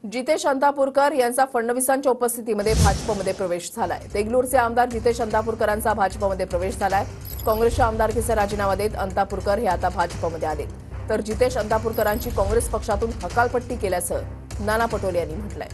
जितेश अंतापूरकर यांचा फडणवीसांच्या उपस्थितीमध्ये भाजपमध्ये प्रवेश झालाय। देगलूरचे आमदार जितेश अंतापूरकरांचा भाजपमध्ये प्रवेश झालाय। काँग्रेसच्या आमदारकीचा राजीनामा देत अंतापूरकर हे आता भाजपमध्ये आले, तर जितेश अंतापूरकरांची काँग्रेस पक्षातून हकालपट्टी केल्याचं नाना पटोले यांनी म्हटलंय।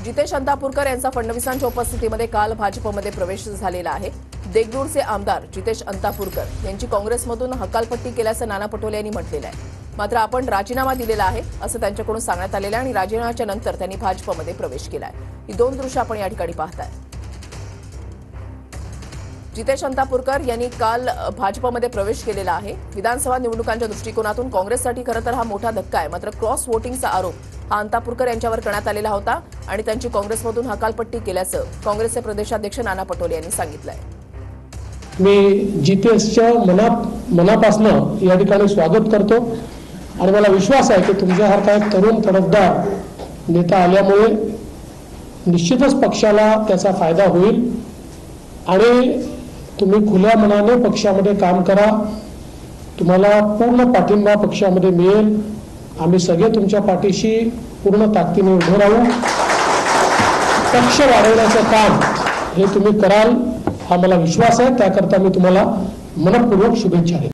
जितेश अंतापूरकर यांचा फडणवीसांच्या उपस्थितीमध्ये काल भाजपमध्ये प्रवेश झालेला आहे। देगलूरचे आमदार जितेश अंतापूरकर यांची काँग्रेसमधून हकालपट्टी केल्याचं नाना पटोले यांनी म्हटलेलं आहे। मात्र आपण राजीनामा दिलेला आहे असं त्यांच्याकडून सांगण्यात आलेलं आहे आणि राजीनाम्याच्या नंतर त्यांनी भाजपमध्ये प्रवेश केलाय। ही दोन दृश्य आपण या ठिकाणी पाहताय। जितेश अंतापूरकर यांनी काल भाजपमध्ये प्रवेश केलेला आहे। विधानसभा निवडणुकांच्या दृष्टिकोनातून काँग्रेससाठी खरं तर हा मोठा धक्का आहे। मात्र क्रॉस वोटिंगचा आरोप हा अंतापूरकर यांच्यावर करण्यात आलेला होता आणि त्यांची काँग्रेसमधून हकालपट्टी केल्याचं काँग्रेसचे प्रदेशाध्यक्ष नाना पटोले यांनी सांगितलंय। मी जितेशच्या मनापासून या ठिकाणी स्वागत करतो आणि मला विश्वास आहे की तुमच्यासारखा एक तरुण तडफदार नेता आल्यामुळे निश्चितच पक्षाला त्याचा फायदा होईल आणि तुम्ही खुल्या मनाने पक्षामध्ये काम करा। तुम्हाला पूर्ण पाठिंबा पक्षामध्ये मिळेल। आम्ही सगळे तुमच्या पाठीशी पूर्ण ताकदीने उभे राहू। पक्ष वाढवण्याचं काम हे तुम्ही कराल हा मला विश्वास आहे। त्याकरता मी तुम्हाला मनपूर्वक शुभेच्छा देतो।